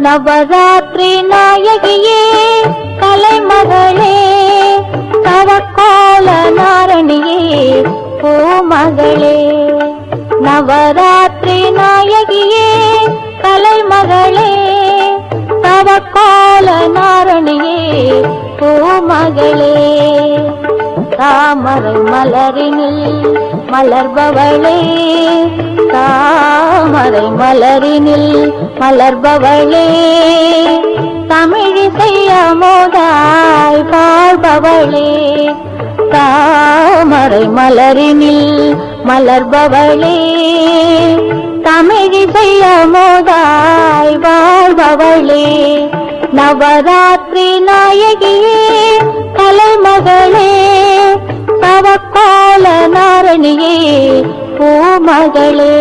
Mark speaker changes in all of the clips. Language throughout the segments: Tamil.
Speaker 1: நவராத்திரி நாயகியே கலைமகளே தவக்கோல நாரணியே பூமகளே. நவராத்திரி நாயகியே கலைமகளே தவக்கோல நாரணியே பூமகளே. தாமரை மலரினில் மலர்பவளே தாமரை மலரினில் மலர்பவளே தமிழிசை அமுதாய் வாழ்பவளே. தாமரை மலரினில் மலர்பவளே தமிழிசை அமுதாய் வாழ்பவளே. நவராத்திரி நாயகியே கலைமகளே தவக்கோல நாரணியே பூமகளே.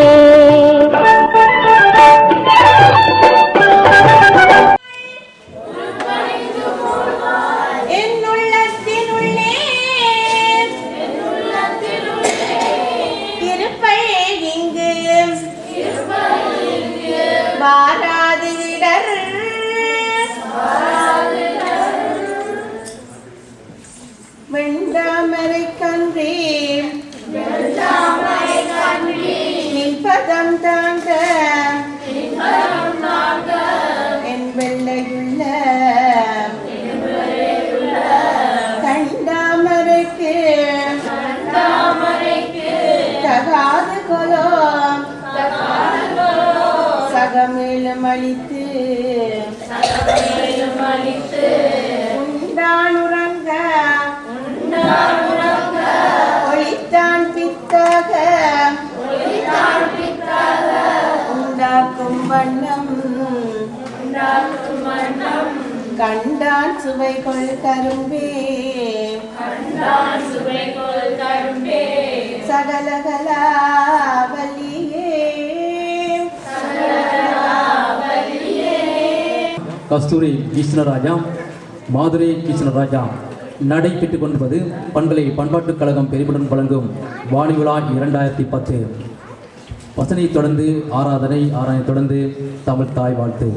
Speaker 2: வெண்டாமரை கன்றே நின்பதம் தாங்க என் வெள்ளையுள்ள கண்டாமரைக்கு தகாது கொலோ சகமேலும் அளித்து உண்டானுறங்க ஒளித்தான் பித்தாக உண்டாக்கும் வண்ணம் கண்டான் சுவைகொள் கரும்பே சகலகலா வல்லியே.
Speaker 3: கஸ்தூரி கிருஷ்ணராஜா மாதுரை கிருஷ்ணராஜா நடைபெற்றுக் கொண்டிருப்பது பண்பலை பண்பாட்டுக் கழகம் பெருமிடன் வழங்கும் வாணி விழா 2010. பசனை தொடர்ந்து ஆராதனை தொடர்ந்து தமிழ் தாய் வாழ்த்து.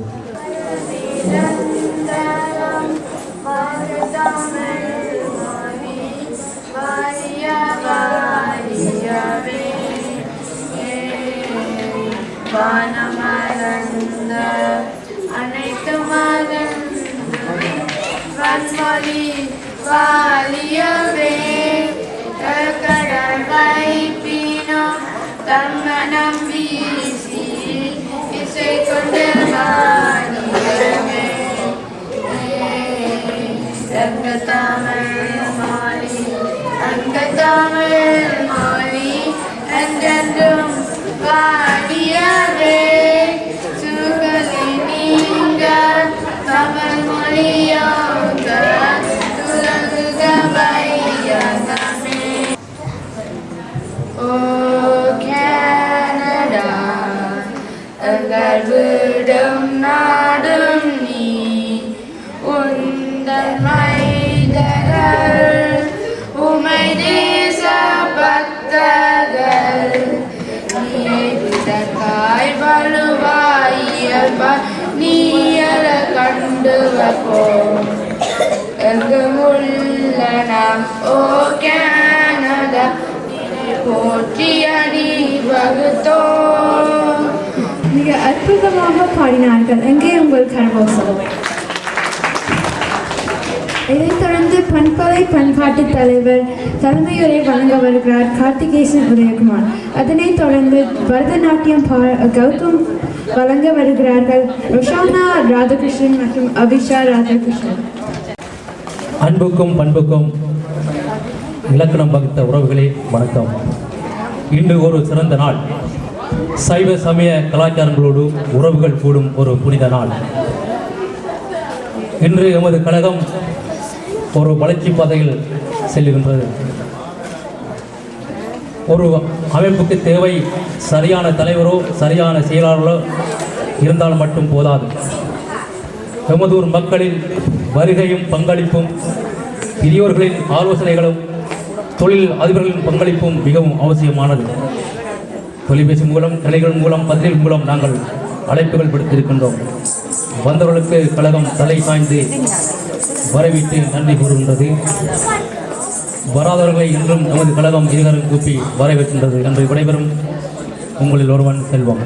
Speaker 4: வாலியவே கடல் வைப்பினோ தம்மனம் வீசி இசை கொண்டு வாலியவே தமிழ் மாறி அங்க தமிழ் மாறி என்றென்றும் வாலியவே சுகலி நீங்க தமிழ் மொழியோங்க விடும் நாடும் நீ உந்தன் மைதர்கள் உமை தேச பக்தர்கள் நீதாய் வலுவாயியல்ப நீயல கண்டு வைப்போம் எங்கும் உள்ள நாம் ஓ கேனடா போற்றிய நீ வகுத்தோம்.
Speaker 5: மிக அற்புதமாக பாடினார்கள். எங்கே உங்கள் கரகோஷம்? இதைத் தொடர்ந்து பண்பலை பண்பாட்டு தலைவர் தலைமையுரை வழங்க வருகிறார் கார்த்திகேசன் உதயகுமார். அதனைத் தொடர்ந்து பரதநாட்டியம் கௌதம் வழங்க வருகிறார்கள் ரோஷானா ராதாகிருஷ்ணன் மற்றும் அபிஷா ராதாகிருஷ்ணன்.
Speaker 3: அன்புக்கும் பண்புக்கும் இலக்கணம் வகுத்த உறவுகளே வணக்கம். இன்று ஒரு சிறந்த நாள். சைவ சமய கலாச்சாரங்களோடு உறவுகள் கூடும் ஒரு புனித நாள். இன்று எமது கழகம் ஒரு வளர்ச்சி பாதையில் செல்லுகின்றது. ஒரு அமைப்புக்கு தேவை சரியான தலைவரோ சரியான செயலாளர்களோ இருந்தால் மட்டும் போதாது. எமதூர் மக்களின் வருகையும் பங்களிப்பும் பெரியோர்களின் ஆலோசனைகளும் தொழில் அதிபர்களின் பங்களிப்பும் மிகவும் அவசியமானது. தொலைபேசி மூலம், கலைகள் மூலம், பத்திரிகை மூலம் நாங்கள் அழைப்புகள் விடுத்திருக்கின்றோம். வந்தவர்களுக்கு கழகம் தலை சாய்ந்து வரவேற்று நன்றி கூறுகின்றது. வராதவர்களை இன்றும் நமது கழகம் இருகரம் கூப்பி வரவேற்கின்றது என்று விடைபெறும் உங்களில் ஒருவன் செல்வம்.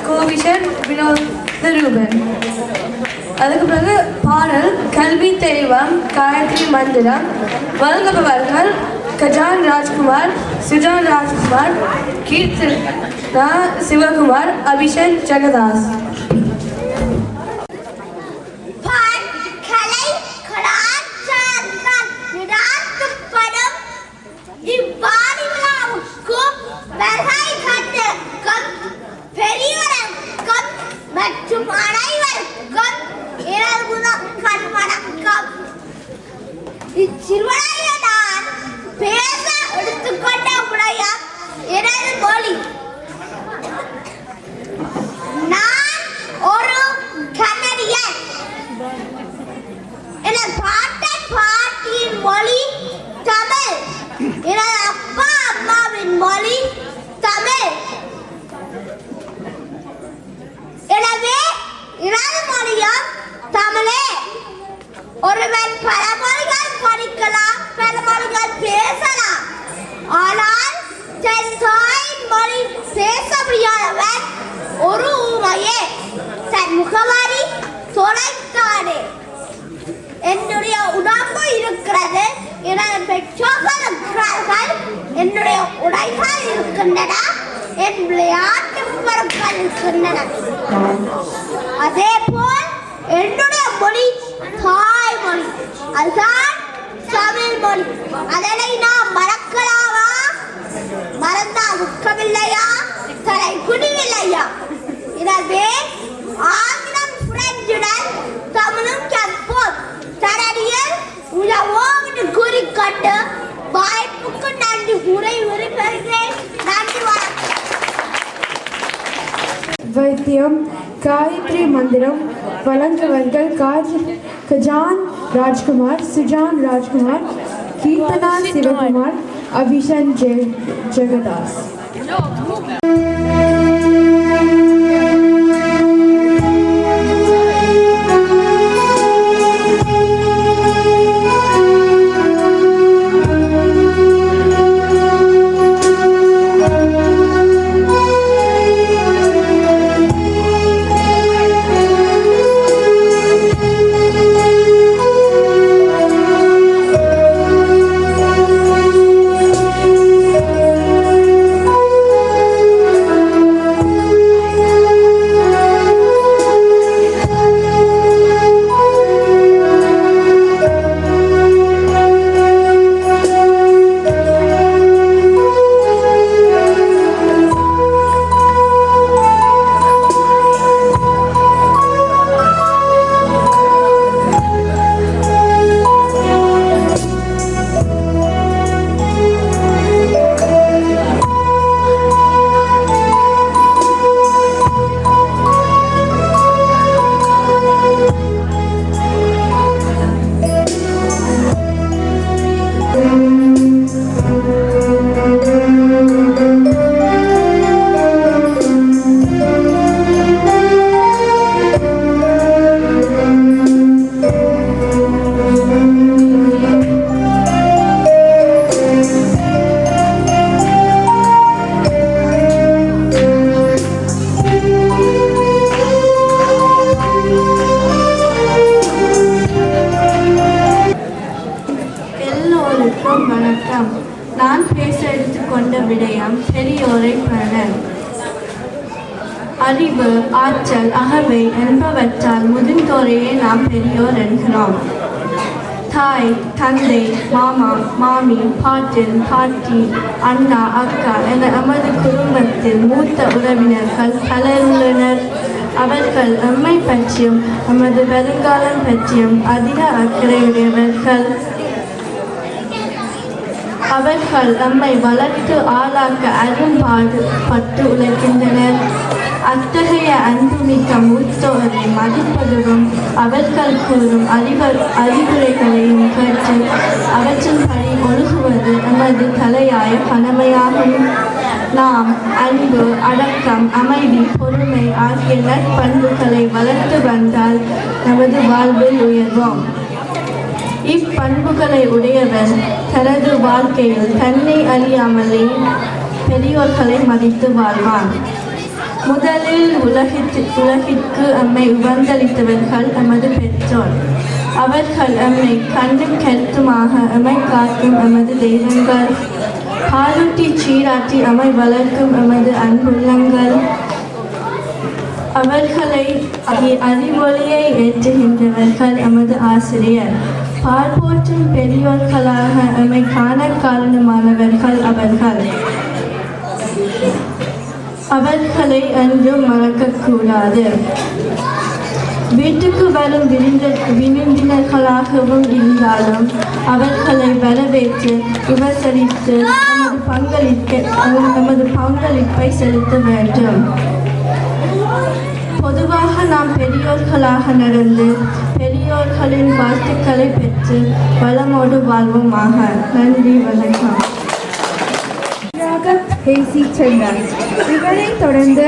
Speaker 4: கோவிஷன் வினோதரூபன். அதுக்கு பிறகு பாடல் கல்வி தெய்வம் காயத்ரி மந்திரம். வழங்குபவர்கள் கஜான் ராஜ்குமார், சுஜான் ராஜ்குமார், கீர்த்தனா சிவகுமார், அபிஷன் ஜெகதாஸ்.
Speaker 6: இச்சிறுவனான பேச எடுத்துக்கொண்ட உடைய எனது மொழி. நான் ஒரு கன்னடியன். எனது பாட்டியின் மொழி தமிழ். எனது அப்பா அம்மாவின் மொழி தமிழ். எனவே எனது மொழியும் தமிழே. ஒருவன் பல மொழிகள் படிக்கலாம், பல மொழிகள் பேசலாம். ஆனால் தன் தாயின் மொழி பேச முடியாதவன் ஒரு ஊமையே. தன் முகவரி தொலைத்தானே. என்னுடைய உடம்பு இருக்கிறது, எனது பெற்றோர்கள் இருக்கிறார்கள், என்னுடைய உடைகள் இருக்கின்றன, என் விளையாட்டு பொருட்கள் இருக்கின்றன. அதே போல் என்னுடைய மொழி தாய்மொழி, அதுதான் தமிழ் மொழி. அதனை நாம் மறக்கலாமா? மறந்தால் துக்கமில்லையா? தலை குனிவில்லையா? எனவே ஆங்கிலம் பிரெஞ்சுடன் தமிழும் கற்போம். தரடியில் உலவோம் என்று கூறிக்கொண்டு வாய்ப்புக்கு நன்றி கூறி விரும்புகிறேன். நன்றி, வணக்கம்.
Speaker 5: வைத்தியம் காயத்ரி மந்திரம். வழங்குவர்கள் கஜான் ராஜ்குமார், சுஜான் ராஜ்குமார், கீர்த்தனா சிவகுமார், அபிஷன் ஜெகதாஸ்.
Speaker 4: விடயம் பெரியோரை பேணல். அறிவு, ஆற்றல், அகவை என்பவற்றால் முதிர்ந்தோரையே நாம் பெரியோர் என்கிறோம். தாய், தந்தை, மாமா, மாமி, பாட்டன், பாட்டி, அண்ணா, அக்கா என நமது குடும்பத்தில் மூத்த உறவினர்கள் பலர் உள்ளனர். அவர்கள் எம்மை பற்றியும் நமது வருங்காலம் பற்றியும் அதிக அக்கறையுடையவர்கள். அவர்கள் நம்மை வளர்த்து ஆளாக்க அரும்பாடு பட்டு உழைக்கின்றனர். அத்தகைய அன்புமிக்க மூத்தோரை மதிப்பதும் அவர்கள் கூறும் அறிவுரைகளையும் கேட்டு அவற்றின்படி ஒழுகுவது நமது தலையாய கடமையாகும். நாம் அன்பு, அடக்கம், அமைதி, பொறுமை ஆகிய நற்பண்புகளை வளர்த்து வந்தால் நமது வாழ்வில் உயர்வோம். இப்பண்புகளை உடையவர் தனது வாழ்க்கையில் தன்னை அறியாமலே பெரியோர்களை மதித்து வாழ்வான். முதலில் உலகிற்கு நம்மை உபந்தளித்தவர்கள் நமது பெற்றோர். அவர்கள் நம்மை கண்டும் கருத்துமாக நம்மை காக்கும் நமது தெய்வங்கள். பாலூட்டி சீராட்டி நம்மை வளர்க்கும் நமது அன்புள்ளங்கள். அவர்களை அறிவொளியை ஏற்றுகின்றவர்கள் நமது ஆசிரியர். பால் போற்றும் பெரியோர்களாக நம்மை காண காரணமானவர்கள் அவர்கள். அவர்களை என்றும் மறக்கக்கூடாது. வீட்டுக்கு வரும் விருந்தினர்களாகவும் இருந்தாலும் அவர்களை வரவேற்று உபசரித்து நமது பங்களிப்பை செலுத்த வேண்டும். பொதுவாக நாம் பெரியோர்களாக நடந்து பெரியோர்களின் வாழ்த்துக்களை பெற்று வளமோடு வாழ்வோமாக. நன்றி, வணக்கம்.
Speaker 5: பேசி சென்றார். இவரைத் தொடர்ந்து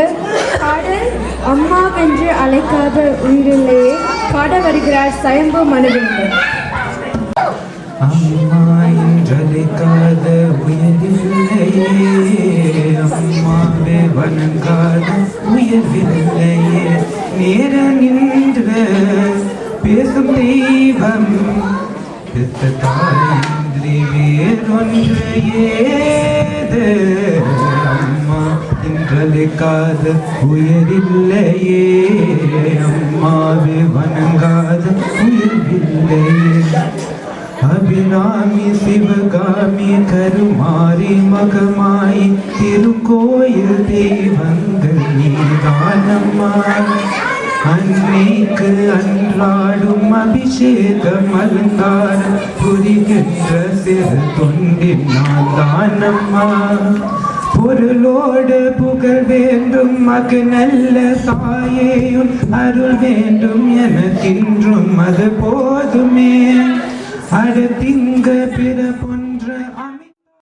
Speaker 5: பாடல் அம்மா வென்று அழைக்காத உயிரில்லையே பாட வருகிறார் சயம்பு மனுவேந்தர்.
Speaker 7: அம்மா என்றழைக்காத உயர்வில்லையே, அம்மாவே வணங்காத உயர்வில்லையே, நேர நின்ற பேசும் தெய்வம் பெத்த தாயின்றி வேறொன்றையேது. அம்மா என்றழைக்காத உயரில்லையே, அம்மாவே வணங்காத உயர்வில்லையே. அபிராமி சிவகாமி கருமாரி மகமாய் திருக்கோயில் தெய்வங்கள் நீதானம்மா. அன்னைக்கு அன்றாடும் அபிஷேகம் அலங்காரம் புரிகின்ற சிறு தொண்டின் நான் தானம்மா. பொருளோடு புகழ் வேண்டும் மகு நல்ல தாயேயும் அருள் வேண்டும் எனக்கின்றும் அது போதுமே. அடுத்திங்க பிற பொன்